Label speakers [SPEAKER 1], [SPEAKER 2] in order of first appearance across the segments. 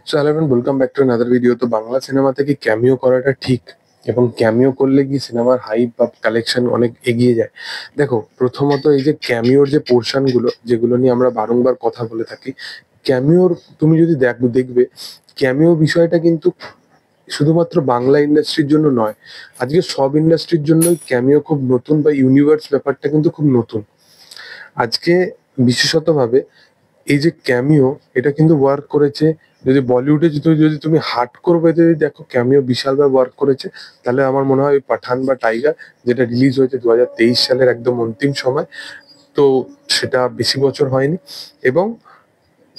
[SPEAKER 1] So hello everyone, welcome back to another video. তো বাংলা সিনেমাতে কি ক্যামিও করাটা ঠিক, এবং ক্যামিও করলে কি সিনেমার হাইপ বা কালেকশন অনেক এগিয়ে যায়? দেখো, প্রথমত এই যে ক্যামিওর যে পোর্শন গুলো, যেগুলো নিয়ে আমরা বারংবার কথা বলে থাকি, ক্যামিওর তুমি যদি দেখবে, ক্যামিও বিষয়টা কিন্তু শুধুমাত্র বাংলা ইন্ডাস্ট্রির জন্য নয়, আজকে সব ইন্ডাস্ট্রির জন্যই ক্যামিও খুব নতুন, বা ইউনিভার্স ব্যাপারটা কিন্তু খুব নতুন আজকে। বিশেষত ভাবে এই যে ক্যামিও, এটা কিন্তু ওয়ার্ক করেছে। যদি বলিউডে যদি তুমি হার্ড করবে যদি দেখো, ক্যামিও বিশালভাবে ওয়ার্ক করেছে। তাহলে আমার মনে হয় ওই পাঠান বা টাইগার, যেটা রিলিজ হয়েছে 2023 সালের একদম অন্তিম সময়, তো সেটা বেশি বছর হয়নি। এবং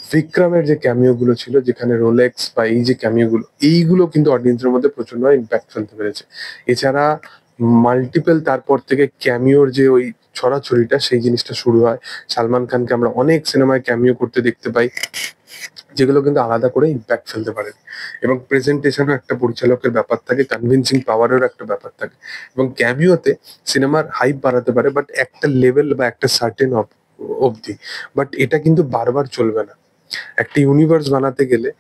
[SPEAKER 1] বিক্রমের যে ক্যামিও গুলো ছিল, যেখানে রোলেক্স বা এই যে ক্যামিও গুলো, এইগুলো কিন্তু অডিয়েন্সের মধ্যে প্রচন্ড ইম্প্যাক্ট ফেলতে পেরেছে। এছাড়া মাল্টিপল তারপর থেকে ক্যামিওর যে ওই ছড়াছড়িটা, সেই জিনিসটা শুরু হয়। সালমান খানকে আমরা অনেক সিনেমায় ক্যামিও করতে দেখতে পাই, যেগুলো কিন্তু আলাদা করে ইম্প্যাক্ট ফেলতে পারে। এবং প্রেজেন্টেশনও একটা পরিচালকের ব্যাপার থাকে, কনভিনসিং পাওয়ারেরও একটা ব্যাপার থাকে। এবং ক্যামিওতে সিনেমার হাইপ বাড়াতে পারে, বাট একটা লেভেল বা একটা সার্টেন অবধি। বাট এটা কিন্তু বারবার চলবে না। একটা ইউনিভার্স বানাতে গেলে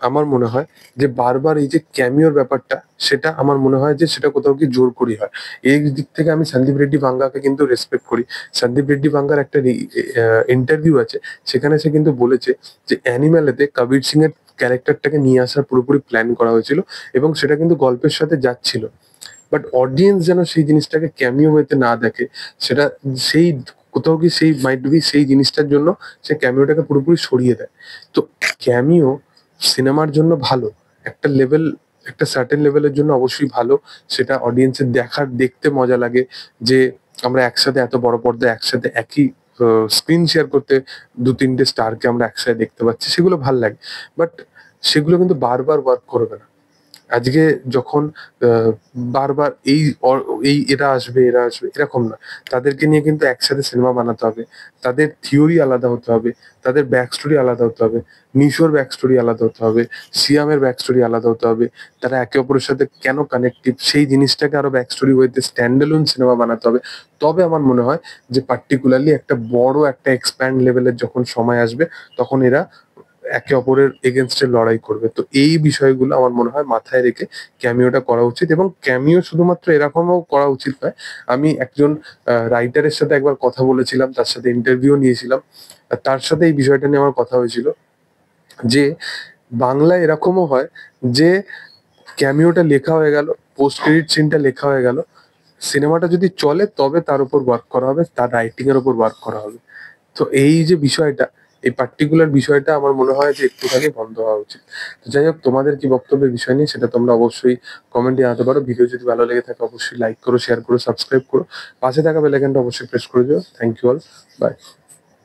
[SPEAKER 1] আমার মনে হয় যে বারবার এই যে ক্যামিওর ব্যাপারটা, সেটা আমার মনে হয় যে সেটা কোথাও কি জোর করি হয়। এই দিক থেকে আমি সন্দীপ রেড্ডি ভাঙ্গাকে কিন্তু রেসপেক্ট করি। সন্দীপ রেড্ডি ভাঙ্গার একটা ইন্টারভিউ আছে, সেখানে সে কিন্তু বলেছে যে অ্যানিমেলেতে কবির সিং এর ক্যারেক্টারটাকে নিয়ে আসার পুরোপুরি প্ল্যান করা হয়েছিল, এবং সেটা কিন্তু গল্পের সাথে যাচ্ছিল। বাট অডিয়েন্স যেন সেই জিনিসটাকে ক্যামিও ওয়েতে না দেখে, সেটা সেই কোথাও কি সেই মাইট বি সেই জিনিসটার জন্য সে ক্যামিওটাকে পুরোপুরি সরিয়ে দেয়। তো ক্যামিও সিনেমার জন্য ভালো, একটা লেভেল, একটা সার্টেন লেভেলের জন্য অবশ্যই ভালো। সেটা অডিয়েন্সের দেখতে মজা লাগে, যে আমরা একসাথে এত বড় পর্দায় একসাথে একই স্ক্রিন শেয়ার করতে 2-3টে স্টারকে আমরা একসাথে দেখতে পাচ্ছি, সেগুলো ভাল লাগে। বাট সেগুলো কিন্তু বারবার ওয়ার্ক করবে না। আজকে যখন আহ, বারবার এই এরা আসবে এরকম না। তাদেরকে নিয়ে কিন্তু একসাথে সিনেমা বানাতে হবে। তাদের থিওরি আলাদা হতে হবে, তাদের ব্যাক স্টোরি আলাদা হতে হবে, নিশোর ব্যাক স্টোরি আলাদা হতে হবে, সিয়ামের ব্যাক স্টোরি আলাদা হতে হবে। তারা একে অপরের সাথে কেন কানেক্টিভ, সেই জিনিসটাকে আরো ব্যাক স্টোরি ওয়েতে স্ট্যান্ডএলোন সিনেমা বানাতে হবে। তবে আমার মনে হয় যে পার্টিকুলারলি একটা বড় একটা এক্সপ্যান্ড লেভেলের যখন সময় আসবে, তখন এরা একে অপরের এগেনস্টে লড়াই করবে। তো এই বিষয়গুলো আমার মনে হয় মাথায় রেখে ক্যামিওটা করা উচিত। এবং ক্যামিও শুধুমাত্র এরকমও করা উচিত নয়। আমি একজন রাইটারের সাথে একবার কথা বলেছিলাম, তার সাথে ইন্টারভিউ নিয়েছিলাম, আর তার সাথে এই বিষয়টা নিয়ে আমার কথা হয়েছিল, যে বাংলায় এরকমও হয় যে ক্যামিওটা লেখা হয়ে গেল, পোস্ট ক্রেডিট সিনটা লেখা হয়ে গেল, সিনেমাটা যদি চলে তবে তার উপর ওয়ার্ক করা হবে, তার রাইটিং এর উপর ওয়ার্ক করা হবে। তো এই যে বিষয়টা, এই পার্টিকুলার বিষয়টা আমার মনে হয় যে একটুখানি বন্ধ হওয়া উচিত। তো যাই হোক, তোমাদের কি বক্তব্যের বিষয় নিয়ে সেটা তোমরা অবশ্যই কমেন্টে জানাতে পারো। ভিডিও যদি ভালো লেগে থাকে অবশ্যই লাইক করো, শেয়ার করো, সাবস্ক্রাইব করো, পাশে থাকা বেল আইকনটা অবশ্যই প্রেস করে দিও। Thank you all, by.